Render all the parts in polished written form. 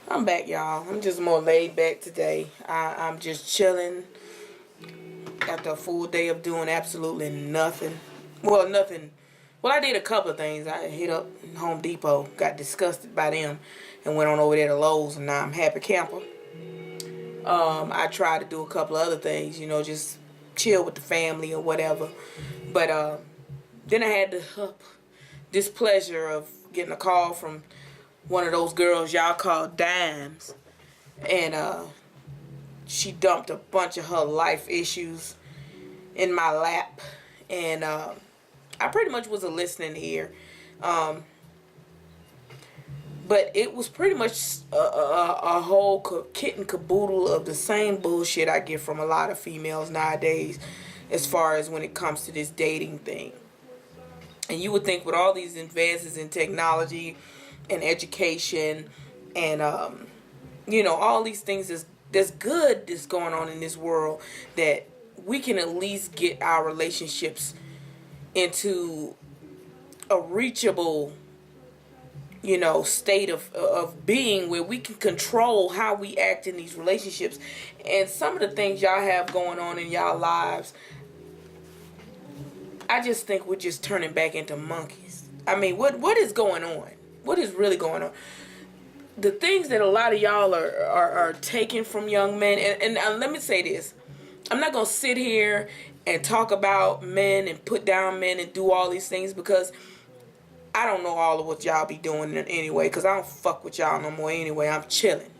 I'm back, y'all. I'm just more laid back today. I'm just chilling after a full day of doing absolutely nothing. Well, nothing. Well, I did a couple of things. I hit up Home Depot, got disgusted by them, and went on over there to Lowe's, and now I'm happy camper. I tried to do a couple of other things, just chill with the family or whatever. But then I had the displeasure of getting a call from one of those girls y'all call dimes, and she dumped a bunch of her life issues in my lap, and I pretty much was a listening ear, but it was pretty much a whole kit and caboodle of the same bullshit I get from a lot of females nowadays, as far as when it comes to this dating thing. And you would think with all these advances in technology and education and all these things that's good that's going on in this world, that we can at least get our relationships into a reachable state of being where we can control how we act in these relationships. And some of the things y'all have going on in y'all lives, I just think we're just turning back into monkeys. I mean, what is going on? What is really going on? The things that a lot of y'all are taking from young men, and let me say this. I'm not going to sit here and talk about men and put down men and do all these things, because I don't know all of what y'all be doing anyway, because I don't fuck with y'all no more anyway. I'm chilling.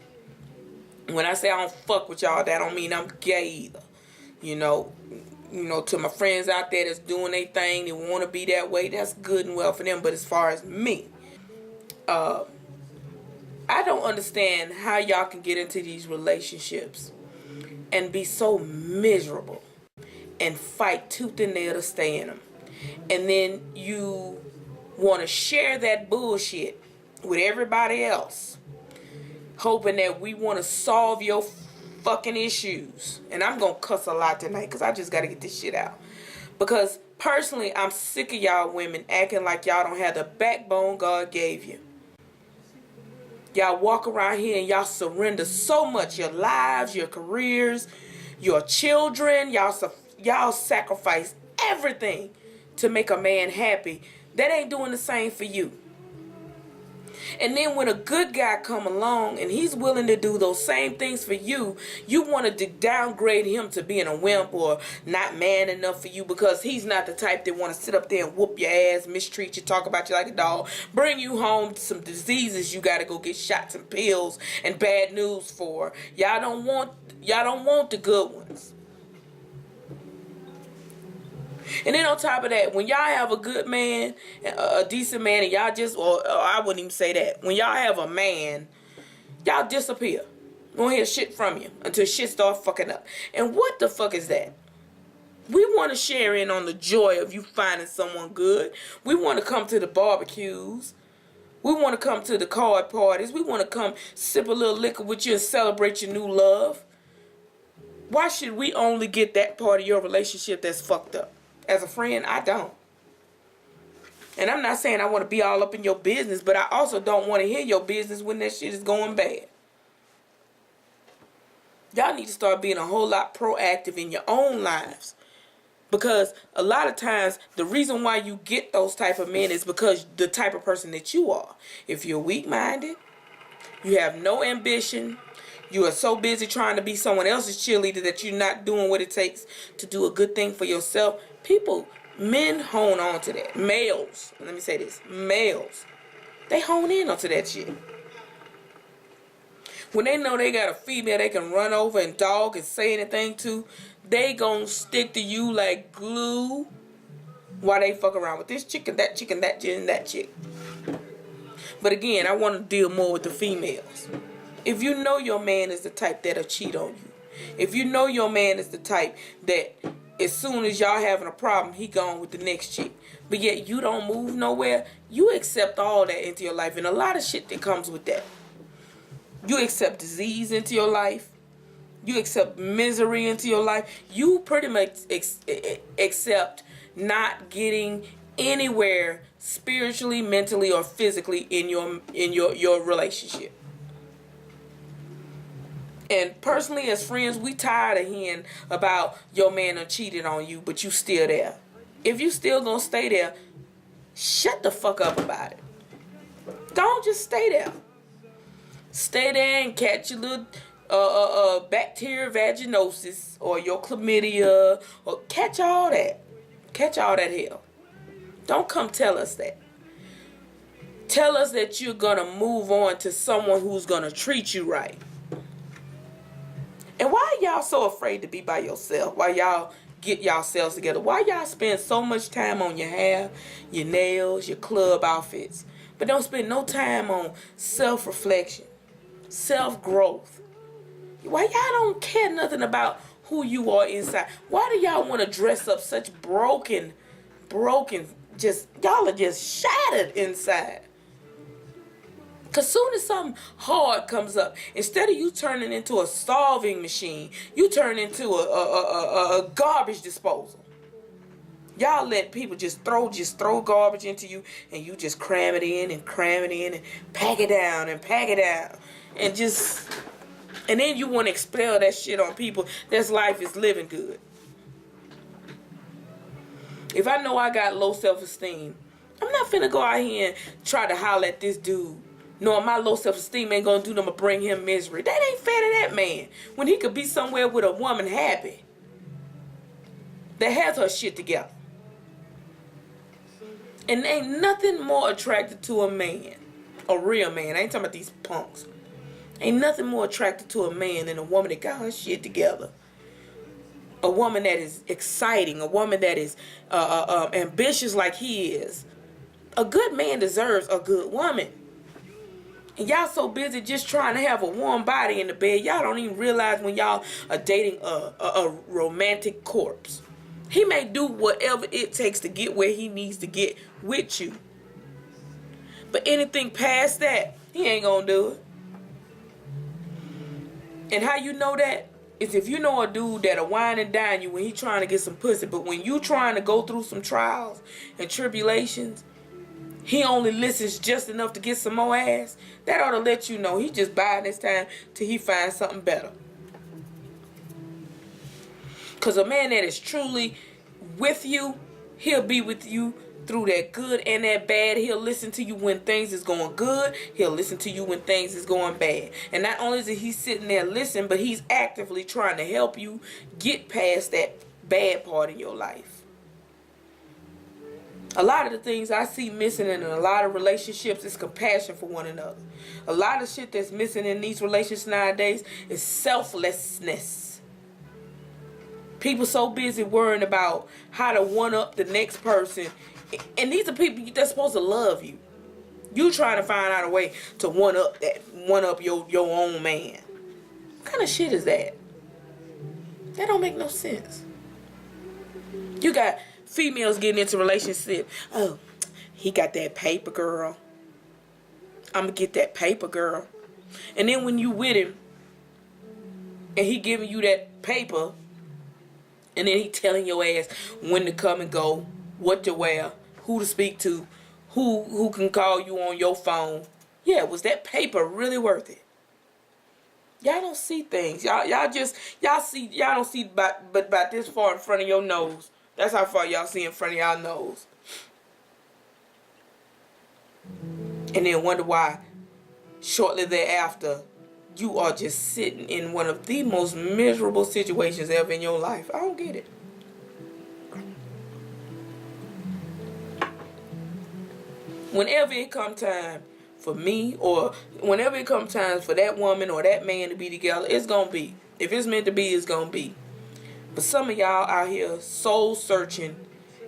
When I say I don't fuck with y'all, that don't mean I'm gay either. To my friends out there that's doing their thing, they want to be that way, that's good and well for them. But as far as me, I don't understand how y'all can get into these relationships and be so miserable and fight tooth and nail to stay in them. And then you want to share that bullshit with everybody else, hoping that we want to solve your fucking issues. And I'm going to cuss a lot tonight because I just got to get this shit out. Because personally, I'm sick of y'all women acting like y'all don't have the backbone God gave you. Y'all walk around here and y'all surrender so much. Your lives, your careers, your children. Y'all sacrifice everything to make a man happy. That ain't doing the same for you. And then when a good guy come along and he's willing to do those same things for you, you want to downgrade him to being a wimp or not man enough for you, because he's not the type that want to sit up there and whoop your ass, mistreat you, talk about you like a dog, bring you home some diseases you got to go get shots and pills and bad news for. Y'all don't want the good ones. And then on top of that, when y'all have a good man, a decent man, and y'all just, or I wouldn't even say that, when y'all have a man, y'all disappear. Won't hear shit from you until shit start fucking up. And what the fuck is that? We want to share in on the joy of you finding someone good. We want to come to the barbecues. We want to come to the card parties. We want to come sip a little liquor with you and celebrate your new love. Why should we only get that part of your relationship that's fucked up? As a friend, I don't. And I'm not saying I want to be all up in your business, but I also don't want to hear your business when that shit is going bad. Y'all need to start being a whole lot proactive in your own lives. Because a lot of times, the reason why you get those type of men is because the type of person that you are. If you're weak-minded, you have no ambition, you are so busy trying to be someone else's cheerleader that you're not doing what it takes to do a good thing for yourself. Men hone on to that. Males, let me say this, males, they hone in onto that shit. When they know they got a female they can run over and dog and say anything to, they gonna stick to you like glue while they fuck around with this chick and that chick and that chick and that chick. But again, I want to deal more with the females. If you know your man is the type that'll cheat on you, if you know your man is the type that as soon as y'all having a problem, he gone with the next chick, but yet you don't move nowhere, you accept all that into your life. And a lot of shit that comes with that. You accept disease into your life. You accept misery into your life. You pretty much accept not getting anywhere spiritually, mentally, or physically in your relationship. And personally, as friends, we tired of hearing about your man done cheated on you, but you still there. If you still gonna stay there, shut the fuck up about it. Don't just stay there. Stay there and catch your little bacterial vaginosis or your chlamydia, or catch all that. Catch all that hell. Don't come tell us that. Tell us that you're gonna move on to someone who's gonna treat you right. And why are y'all so afraid to be by yourself? Why y'all get yourselves together? Why y'all spend so much time on your hair, your nails, your club outfits, but don't spend no time on self-reflection, self-growth? Why y'all don't care nothing about who you are inside? Why do y'all want to dress up such broken, just, y'all are just shattered inside? Because soon as something hard comes up, instead of you turning into a solving machine, you turn into a garbage disposal. Y'all let people just throw garbage into you, and you just cram it in and pack it down and pack it down. And then you want to expel that shit on people that's life is living good. If I know I got low self-esteem, I'm not finna go out here and try to holler at this dude, knowing my low self-esteem ain't gonna do nothing but bring him misery. That ain't fair to that man, when he could be somewhere with a woman happy, that has her shit together. And ain't nothing more attractive to a man, a real man, I ain't talking about these punks. Ain't nothing more attractive to a man than a woman that got her shit together. A woman that is exciting, a woman that is ambitious like he is. A good man deserves a good woman. And y'all so busy just trying to have a warm body in the bed, y'all don't even realize when y'all are dating a romantic corpse. He may do whatever it takes to get where he needs to get with you. But anything past that, he ain't gonna do it. And how you know that is if you know a dude that'll wine and dine you when he trying to get some pussy, but when you trying to go through some trials and tribulations, he only listens just enough to get some more ass. That ought to let you know he just biding his time till he finds something better. Because a man that is truly with you, he'll be with you through that good and that bad. He'll listen to you when things is going good. He'll listen to you when things is going bad. And not only is he sitting there listening, but he's actively trying to help you get past that bad part in your life. A lot of the things I see missing in a lot of relationships is compassion for one another. A lot of shit that's missing in these relationships nowadays is selflessness. People so busy worrying about how to one-up the next person. And these are people that's supposed to love you. You trying to find out a way to one-up your own man. What kind of shit is that? That don't make no sense. You got females getting into relationships. Oh, he got that paper, girl. I'm going to get that paper, girl. And then when you with him, and he giving you that paper, and then he telling your ass when to come and go, what to wear, who to speak to, who can call you on your phone. Yeah, was that paper really worth it? Y'all don't see things. Y'all don't see about this far in front of your nose. That's how far y'all see in front of y'all nose. And then wonder why shortly thereafter you are just sitting in one of the most miserable situations ever in your life. I don't get it. Whenever it come time for me, or whenever it come time for that woman or that man to be together, it's gonna be. If it's meant to be, it's gonna be. But some of y'all out here soul searching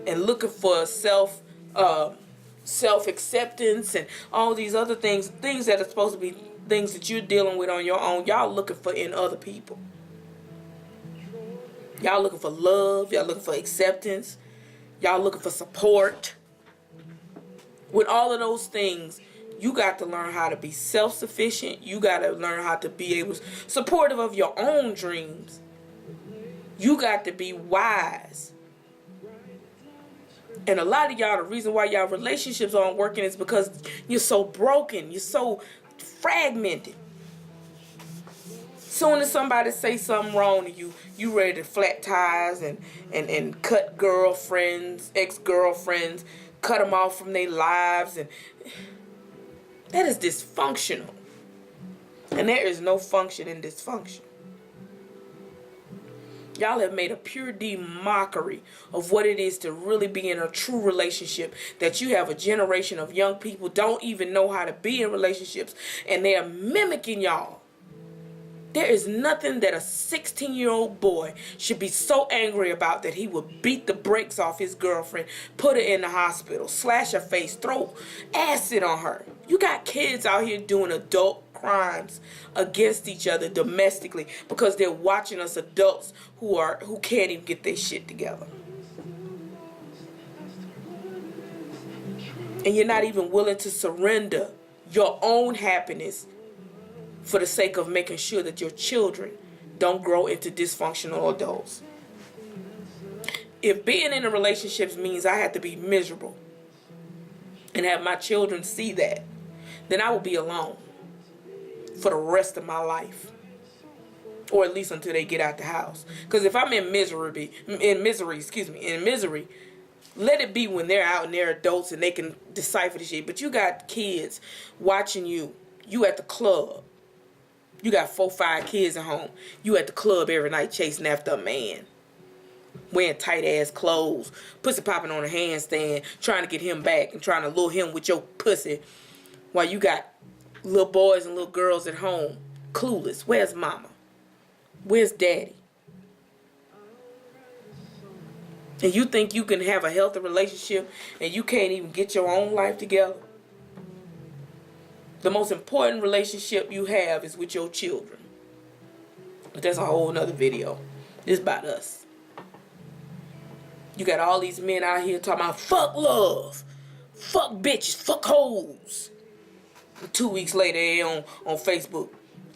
and looking for self-acceptance and all these other things that are supposed to be things that you're dealing with on your own. Y'all looking for in other people. Y'all looking for love. Y'all looking for acceptance. Y'all looking for support. With all of those things, you got to learn how to be self-sufficient. You got to learn how to be supportive of your own dreams. You got to be wise. And a lot of y'all, the reason why y'all relationships aren't working is because you're so broken. You're so fragmented. Soon as somebody say something wrong to you, you ready to flat tires and cut girlfriends, ex-girlfriends, cut them off from their lives. And that is dysfunctional. And there is no function in dysfunction. Y'all have made a pure D mockery of what it is to really be in a true relationship. That you have a generation of young people don't even know how to be in relationships. And they are mimicking y'all. There is nothing that a 16-year-old boy should be so angry about that he would beat the brakes off his girlfriend, put her in the hospital, slash her face, throw acid on her. You got kids out here doing adult crimes against each other domestically because they're watching us adults who can't even get their shit together. And you're not even willing to surrender your own happiness for the sake of making sure that your children don't grow into dysfunctional adults. If being in a relationship means I have to be miserable and have my children see that, then I will be alone for the rest of my life. Or at least until they get out the house. Because if I'm in misery, let it be when they're out and they're adults and they can decipher the shit. But you got kids watching you. You at the club. You got 4, 5 kids at home. You at the club every night chasing after a man. Wearing tight ass clothes. Pussy popping on a handstand. Trying to get him back and trying to lure him with your pussy. While you got little boys and little girls at home. Clueless. Where's mama? Where's daddy? And you think you can have a healthy relationship and you can't even get your own life together? The most important relationship you have is with your children. But that's a whole nother video. It's about us. You got all these men out here talking about fuck love, fuck bitches, fuck hoes. And 2 weeks later, they on Facebook.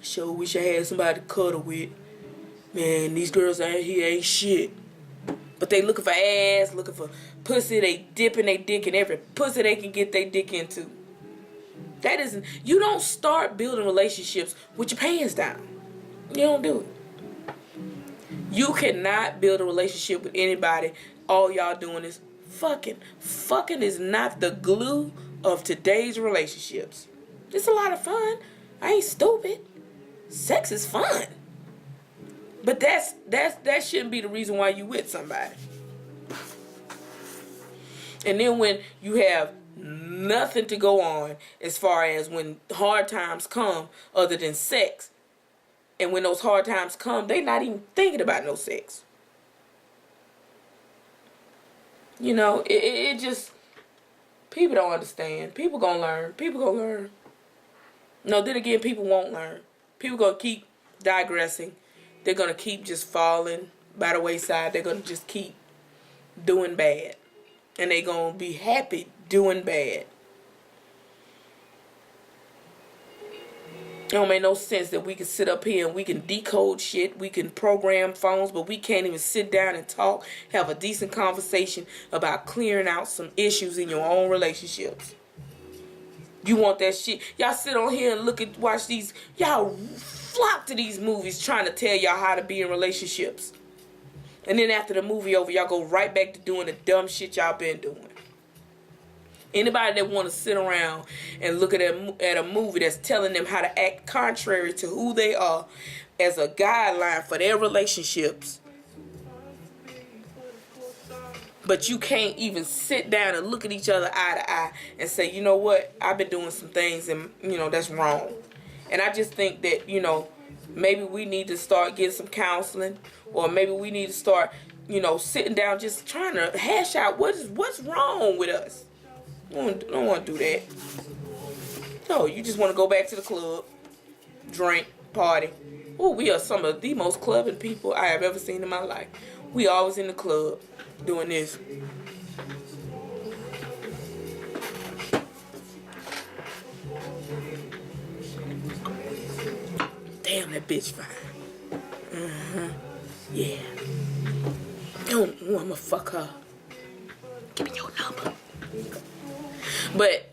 Sure wish I had somebody to cuddle with. Man, these girls out here ain't shit. But they looking for ass, looking for pussy. They dipping their dick in every pussy they can get their dick into. That isn't. You don't start building relationships with your pants down. You don't do it. You cannot build a relationship with anybody. All y'all doing is fucking. Fucking is not the glue of today's relationships. It's a lot of fun. I ain't stupid. Sex is fun. But that shouldn't be the reason why you with somebody. And then when you have nothing to go on as far as when hard times come other than sex, and when those hard times come, they not even thinking about no sex. You know, it just, people don't understand. People gonna learn. No, then again, people won't learn. People gonna keep digressing. They're gonna keep just falling by the wayside. They're gonna just keep doing bad. And they gonna be happy doing bad. It don't make no sense that we can sit up here and we can decode shit, we can program phones, but we can't even sit down and talk, have a decent conversation about clearing out some issues in your own relationships. You want that shit. Y'all sit on here and watch these, y'all flock to these movies trying to tell y'all how to be in relationships. And then after the movie over, y'all go right back to doing the dumb shit y'all been doing. Anybody that want to sit around and look at a movie that's telling them how to act contrary to who they are as a guideline for their relationships, but you can't even sit down and look at each other eye to eye and say, you know what, I've been doing some things and, you know, that's wrong. And I just think that, you know, maybe we need to start getting some counseling, or maybe we need to start, you know, sitting down just trying to hash out what's wrong with us. I don't want to do that. No, you just want to go back to the club, drink, party. Oh, we are some of the most clubbing people I have ever seen in my life. We always in the club doing this. Damn, that bitch fine. Yeah. Oh, I'm gonna fuck her. Give me your number. But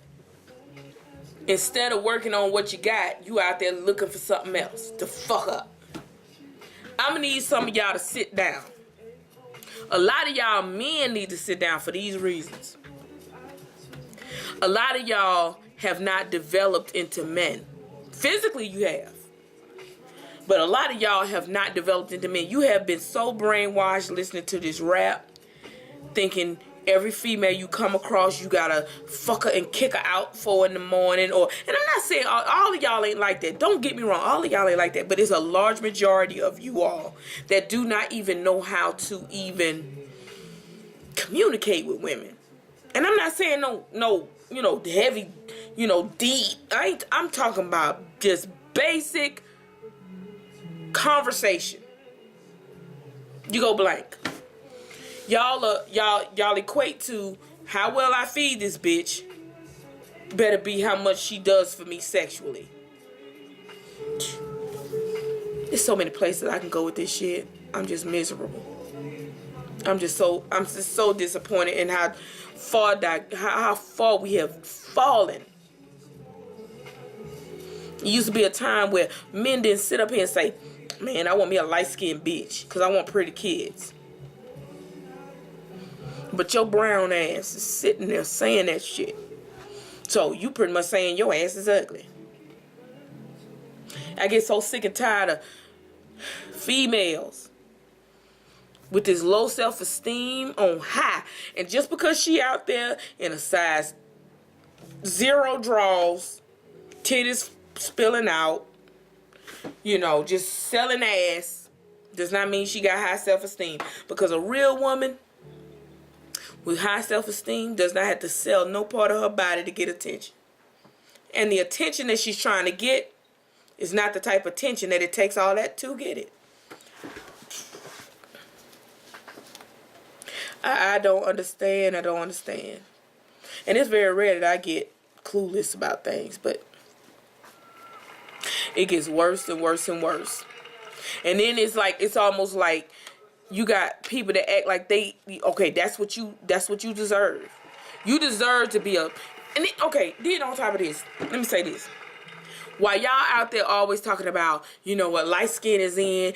instead of working on what you got, you out there looking for something else to fuck up. I'm gonna need some of y'all to sit down. A lot of y'all men need to sit down for these reasons. A lot of y'all have not developed into men. Physically, you have. But a lot of y'all have not developed into men. You have been so brainwashed listening to this rap, thinking every female you come across, you gotta fuck her and kick her out 4 in the morning. And I'm not saying all of y'all ain't like that. Don't get me wrong. All of y'all ain't like that. But it's a large majority of you all that do not even know how to even communicate with women. And I'm not saying no, heavy, deep. I'm talking about just basic conversation. You go blank. Y'all equate to how well I feed this bitch better be how much she does for me sexually. There's so many places I can go with this shit. I'm just miserable. I'm just so disappointed in how far we have fallen. It used to be a time where men didn't sit up here and say, man, I want me a light-skinned bitch because I want pretty kids. But your brown ass is sitting there saying that shit. So you pretty much saying your ass is ugly. I get so sick and tired of females with this low self-esteem on high. And just because she out there in a size 0 draws, titties spilling out, just selling ass, does not mean she got high self-esteem. Because a real woman with high self-esteem does not have to sell no part of her body to get attention. And the attention that she's trying to get is not the type of attention that it takes all that to get it. I don't understand. I don't understand. And it's very rare that I get clueless about things, but it gets worse and worse and worse. And then it's almost like you got people that act like that's what you deserve. You deserve to be then on top of this, let me say this. While y'all out there always talking about, what light skin is in,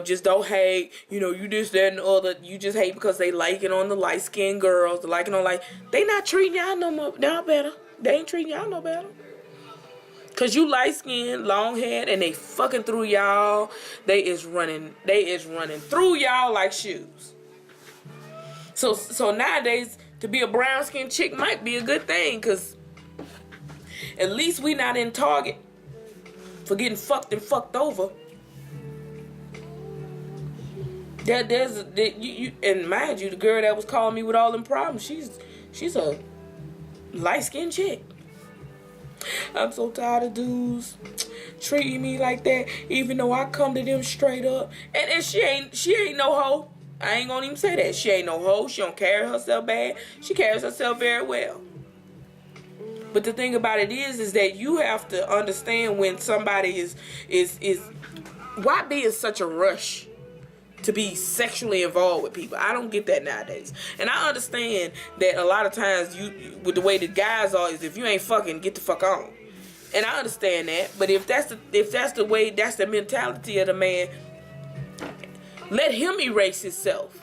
just don't hate, you this, that, and the other. You just hate because they liking on the light skinned girls, they not treating y'all no better. They ain't treating y'all no better. Cause you light skinned, long haired, and they fucking through y'all. They is running through y'all like shoes. So nowadays, to be a brown skinned chick might be a good thing, cause at least we not in Target for getting fucked and fucked over. And mind you, the girl that was calling me with all them problems, she's a light skinned chick. I'm so tired of dudes treating me like that, even though I come to them straight up. And she ain't no hoe. I ain't gonna even say that. She ain't no hoe. She don't carry herself bad. She carries herself very well. But the thing about it is that you have to understand when somebody is why be in such a rush to be sexually involved with people. I don't get that nowadays. And I understand that a lot of times with the way the guys are, is if you ain't fucking, get the fuck on. And I understand that. But if that's the way, that's the mentality of the man, let him erase himself.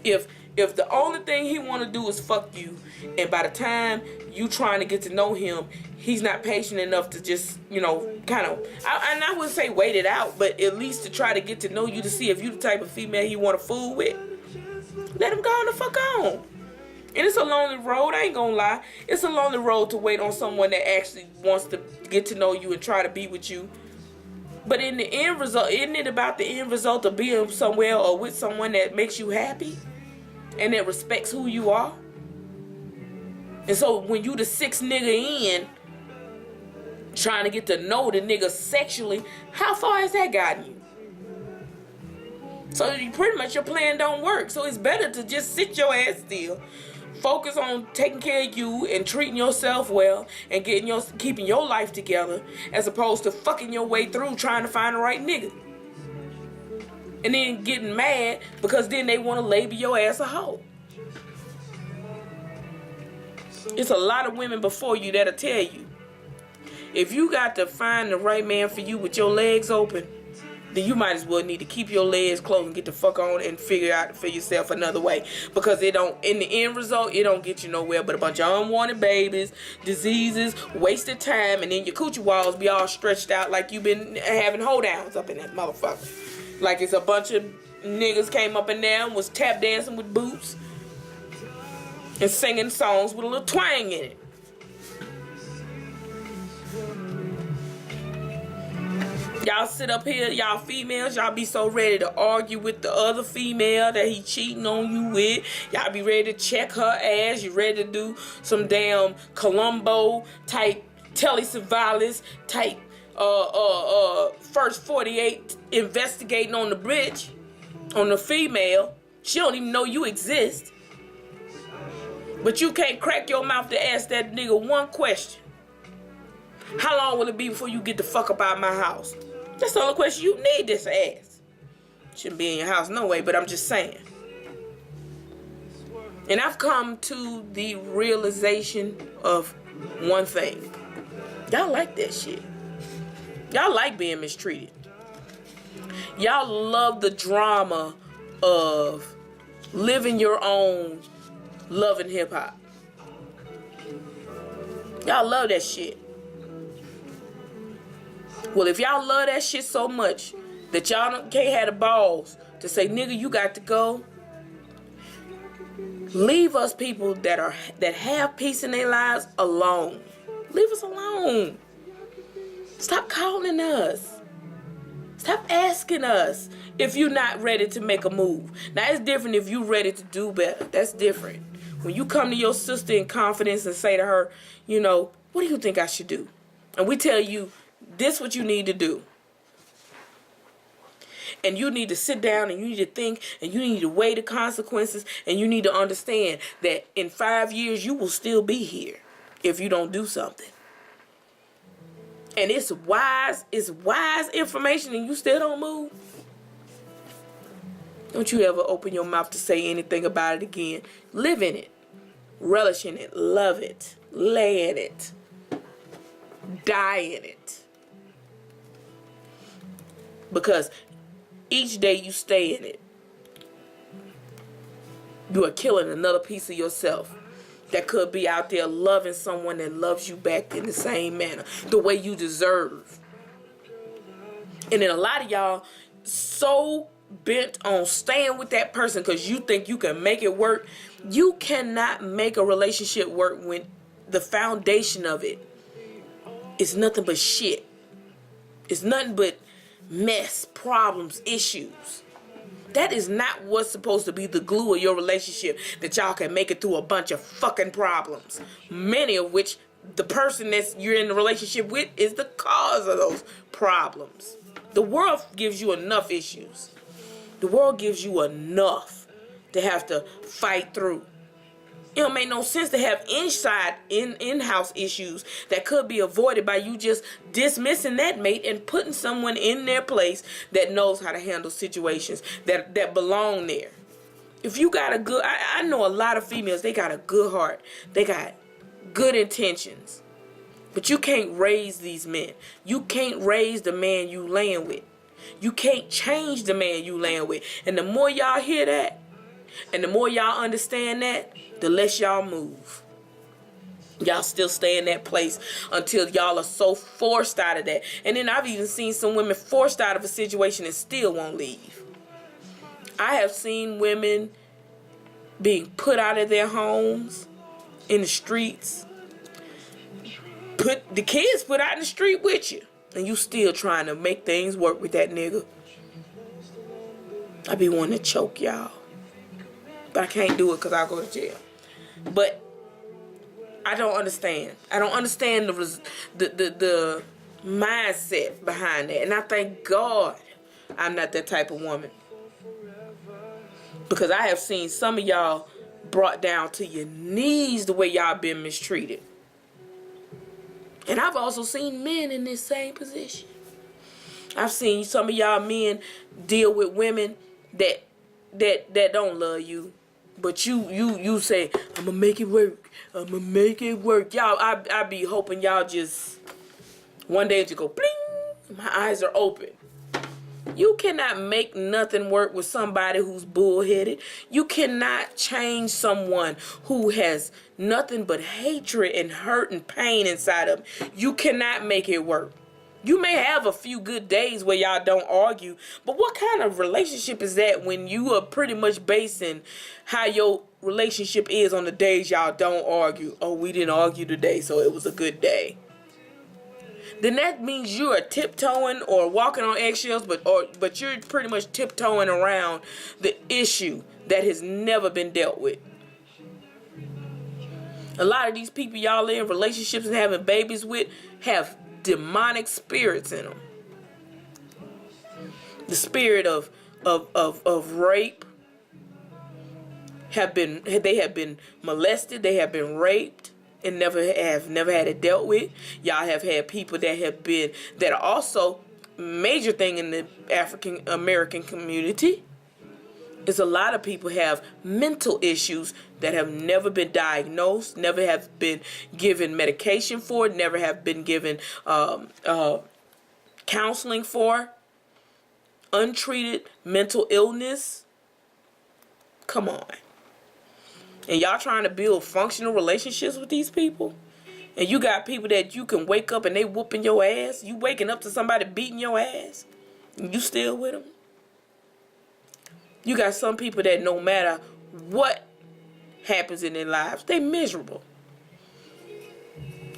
If the only thing he want to do is fuck you, and by the time you trying to get to know him, he's not patient enough to just, kind of, and I wouldn't say wait it out, but at least to try to get to know you, to see if you the type of female he want to fool with, let him go on the fuck on. And it's a lonely road, I ain't gonna lie. It's a lonely road to wait on someone that actually wants to get to know you and try to be with you. But in the end result, isn't it about the end result of being somewhere or with someone that makes you happy and that respects who you are? And so when you the sixth nigga in, trying to get to know the nigga sexually, how far has that gotten you? So pretty much your plan don't work. So it's better to just sit your ass still, focus on taking care of you and treating yourself well and keeping your life together, as opposed to fucking your way through trying to find the right nigga. And then getting mad because then they want to label your ass a hoe. It's a lot of women before you that'll tell you, if you got to find the right man for you with your legs open, then you might as well need to keep your legs closed and get the fuck on and figure out for yourself another way. Because it don't, in the end result, it don't get you nowhere but a bunch of unwanted babies, diseases, wasted time, and then your coochie walls be all stretched out like you been having hoedowns up in that motherfucker. Like it's a bunch of niggas came up in there and was tap dancing with boots and singing songs with a little twang in it. Y'all sit up here, y'all females, y'all be so ready to argue with the other female that he cheating on you with. Y'all be ready to check her ass. You ready to do some damn Columbo type Telly Savalas type first 48 investigating on the bridge on the female. She don't even know you exist. But you can't crack your mouth to ask that nigga one question. How long will it be before you get the fuck up out of my house? That's the only question you need this ass. Shouldn't be in your house no way, but I'm just saying. And I've come to the realization of one thing. Y'all like that shit. Y'all like being mistreated. Y'all love the drama of living your own loving hip hop. Y'all love that shit. Well, if y'all love that shit so much that y'all can't have the balls to say, nigga, you got to go, leave us people that have peace in their lives alone. Leave us alone. Stop calling us. Stop asking us if you're not ready to make a move. Now, it's different if you're ready to do better. That's different. When you come to your sister in confidence and say to her, you know, what do you think I should do? And we tell you, this is what you need to do. And you need to sit down and you need to think and you need to weigh the consequences and you need to understand that in 5 years you will still be here if you don't do something. And it's wise information and you still don't move. Don't you ever open your mouth to say anything about it again. Live in it. Relish in it. Love it. Lay in it. Die in it. Because each day you stay in it, you are killing another piece of yourself that could be out there loving someone that loves you back in the same manner, the way you deserve. And then a lot of y'all so bent on staying with that person because you think you can make it work. You cannot make a relationship work when the foundation of it is nothing but shit. It's nothing but mess, problems, issues. That is not what's supposed to be the glue of your relationship, that y'all can make it through a bunch of fucking problems. Many of which the person that you're in the relationship with is the cause of those problems. The world gives you enough issues. The world gives you enough to have to fight through. It don't make no sense to have in-house issues that could be avoided by you just dismissing that mate and putting someone in their place that knows how to handle situations that belong there. If you got a good, I know a lot of females, they got a good heart. They got good intentions. But you can't raise these men. You can't raise the man you laying with. You can't change the man you laying with. And the more y'all hear that, and the more y'all understand that, the less y'all move. Y'all still stay in that place until y'all are so forced out of that. And then I've even seen some women forced out of a situation and still won't leave. I have seen women being put out of their homes, in the streets. Put the kids put out in the street with you. And you still trying to make things work with that nigga. I be wanting to choke y'all. But I can't do it because I'll go to jail. But I don't understand. I don't understand the mindset behind that. And I thank God I'm not that type of woman. Because I have seen some of y'all brought down to your knees the way y'all been mistreated. And I've also seen men in this same position. I've seen some of y'all men deal with women that don't love you, But you say, I'm gonna make it work. I'm gonna make it work. Y'all, I be hoping y'all just one day to go bling. My eyes are open. You cannot make nothing work with somebody who's bullheaded. You cannot change someone who has nothing but hatred and hurt and pain inside of them. You cannot make it work. You may have a few good days where y'all don't argue, but what kind of relationship is that when you are pretty much basing how your relationship is on the days y'all don't argue? Oh, we didn't argue today, so it was a good day. Then that means you are tiptoeing or walking on eggshells, but you're pretty much tiptoeing around the issue that has never been dealt with. A lot of these people y'all in relationships and having babies with have demonic spirits in them. The spirit of rape have been molested, they have been raped and never had it dealt with. Y'all have had people that are also major thing in the African American community is a lot of people have mental issues that have never been diagnosed, never have been given medication for, never have been given counseling for, untreated mental illness. Come on. And y'all trying to build functional relationships with these people? And you got people that you can wake up and they whooping your ass. You waking up to somebody beating your ass. And you still with them? You got some people that no matter what happens in their lives, they miserable.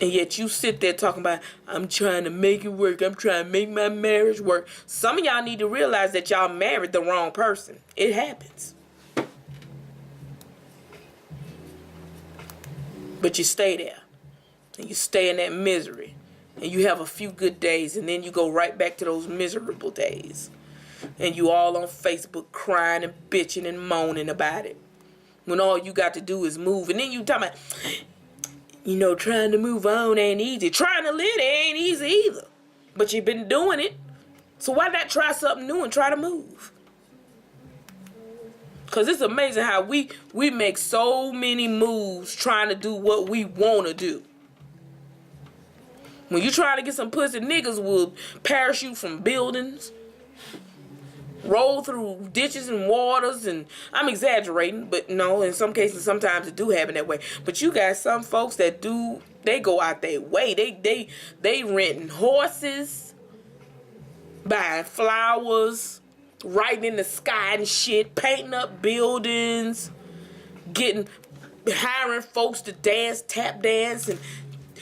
And yet you sit there talking about, I'm trying to make it work. I'm trying to make my marriage work. Some of y'all need to realize that y'all married the wrong person. It happens. But you stay there. And you stay in that misery. And you have a few good days. And then you go right back to those miserable days. And you all on Facebook crying and bitching and moaning about it. When all you got to do is move. And then you talking about, trying to move on ain't easy. Trying to live ain't easy either. But you've been doing it. So why not try something new and try to move? Because it's amazing how we make so many moves trying to do what we want to do. When you trying to get some pussy, niggas will parachute from buildings, roll through ditches and waters, and I'm exaggerating, but no, in some cases, sometimes it do happen that way. But you got some folks that they go out their way. They renting horses, buying flowers, writing in the sky and shit, painting up buildings, hiring folks to dance, tap dance, and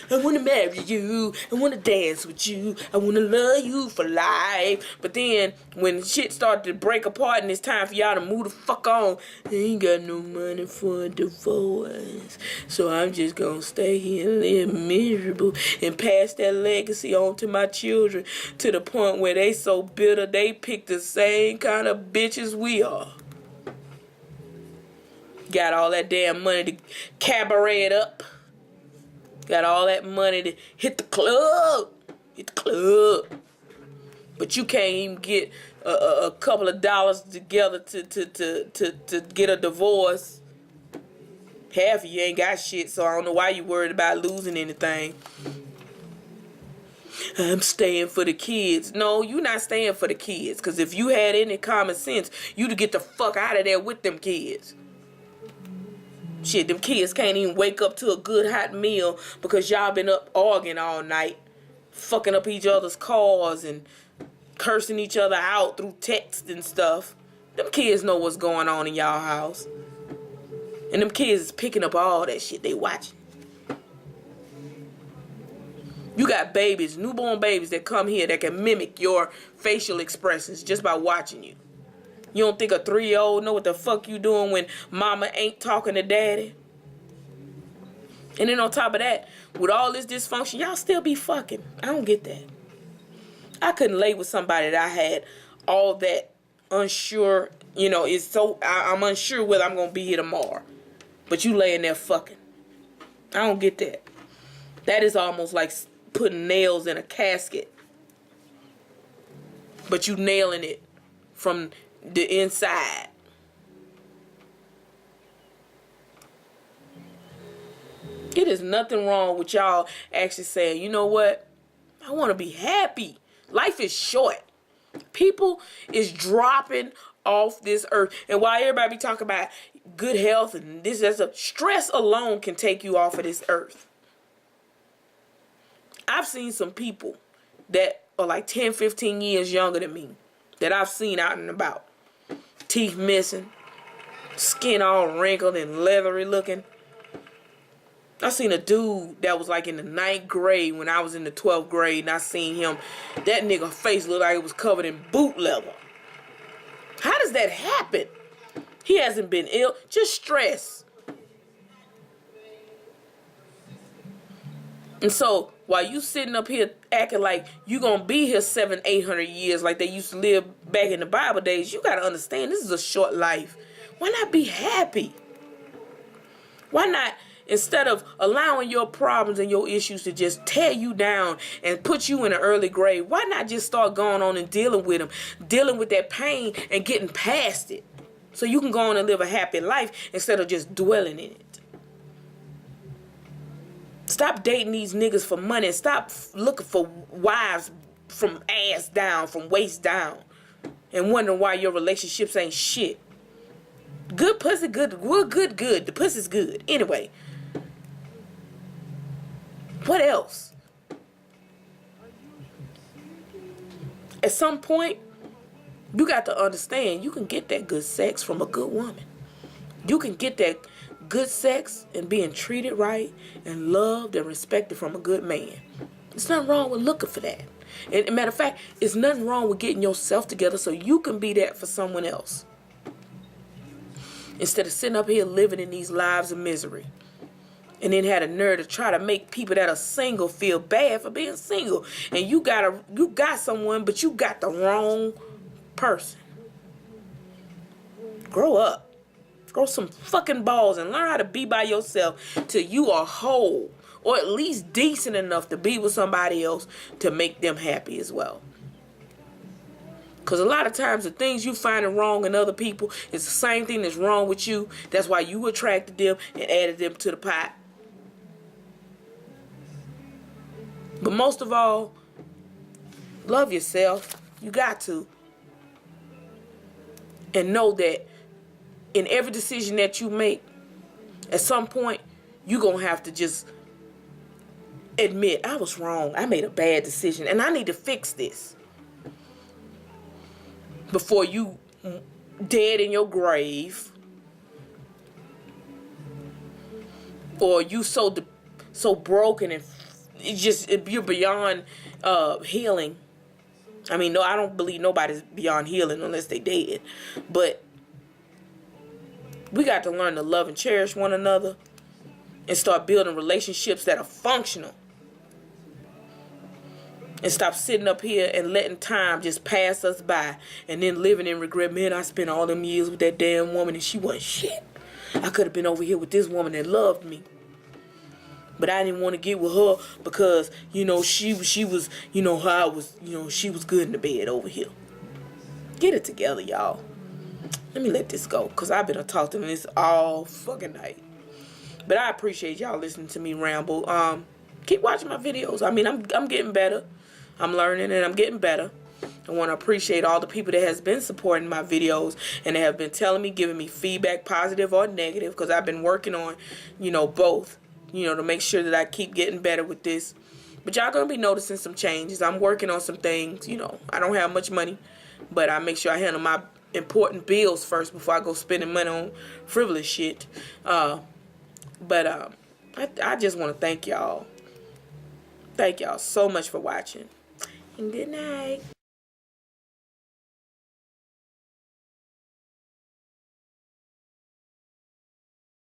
I want to marry you. I want to dance with you. I want to love you for life. But then when shit started to break apart and it's time for y'all to move the fuck on, I ain't got no money for a divorce. So I'm just going to stay here and live miserable and pass that legacy on to my children to the point where they so bitter they pick the same kind of bitches we are. Got all that damn money to cabaret it up. Got all that money to hit the club. But you can't even get a couple of dollars together to get a divorce. Half of you ain't got shit, so I don't know why you worried about losing anything. I'm staying for the kids. No, you not staying for the kids. Because if you had any common sense, you'd get the fuck out of there with them kids. Shit, them kids can't even wake up to a good hot meal because y'all been up arguing all night, fucking up each other's cars and cursing each other out through text and stuff. Them kids know what's going on in y'all house. And them kids is picking up all that shit they watching. You got babies, newborn babies that come here that can mimic your facial expressions just by watching you. You don't think a 3-year-old know what the fuck you doing when mama ain't talking to daddy? And then on top of that, with all this dysfunction, y'all still be fucking. I don't get that. I couldn't lay with somebody that I had all that unsure, I'm unsure whether I'm going to be here tomorrow. But you laying there fucking. I don't get that. That is almost like putting nails in a casket. But you nailing it from the inside. It is nothing wrong with y'all actually saying, you know what? I want to be happy. Life is short. People is dropping off this earth. And while everybody be talking about good health and this, stress alone can take you off of this earth. I've seen some people that are like 10, 15 years younger than me that I've seen out and about. Teeth missing, skin all wrinkled and leathery looking. I seen a dude that was like in the 9th grade when I was in the 12th grade, and I seen him. That nigga face looked like it was covered in boot leather. How does that happen? He hasn't been ill, just stress. And so while you sitting up here acting like you gonna be here 700, 800 years like they used to live back in the Bible days, you gotta understand this is a short life. Why not be happy? Why not, instead of allowing your problems and your issues to just tear you down and put you in an early grave, why not just start going on and dealing with them, dealing with that pain and getting past it, so you can go on and live a happy life instead of just dwelling in it. Stop dating these niggas for money. Stop looking for wives from ass down, from waist down, and wondering why your relationships ain't shit. Good pussy, good. We're good. The pussy's good. Anyway. What else? At some point, you got to understand you can get that good sex from a good woman. You can get that good sex and being treated right and loved and respected from a good man. There's nothing wrong with looking for that. And matter of fact, it's nothing wrong with getting yourself together so you can be that for someone else. Instead of sitting up here living in these lives of misery. And then had a nerve to try to make people that are single feel bad for being single. And you got someone, but you got the wrong person. Grow up. Grow some fucking balls and learn how to be by yourself till you are whole. Or at least decent enough to be with somebody else to make them happy as well. Because a lot of times the things you find wrong in other people is the same thing that's wrong with you. That's why you attracted them and added them to the pot. But most of all, love yourself. You got to. And know that in every decision that you make, at some point, you're going to have to just admit, I was wrong. I made a bad decision, and I need to fix this. Before you dead in your grave, or you so broken and you're beyond healing. I mean, no, I don't believe nobody's beyond healing unless they dead. But we got to learn to love and cherish one another and start building relationships that are functional. And stop sitting up here and letting time just pass us by and then living in regret. Man, I spent all them years with that damn woman and she wasn't shit. I could have been over here with this woman that loved me. But I didn't want to get with her because, she was, how I was, she was good in the bed over here. Get it together, y'all. Let me let this go because I've been talking this all fucking night. But I appreciate y'all listening to me ramble. Keep watching my videos. I mean, I'm getting better. I'm learning and I'm getting better. I want to appreciate all the people that has been supporting my videos and they have been telling me, giving me feedback, positive or negative, because I've been working on, both, to make sure that I keep getting better with this. But y'all going to be noticing some changes. I'm working on some things, I don't have much money, but I make sure I handle my important bills first before I go spending money on frivolous shit. I just want to thank y'all. Thank y'all so much for watching. And good night.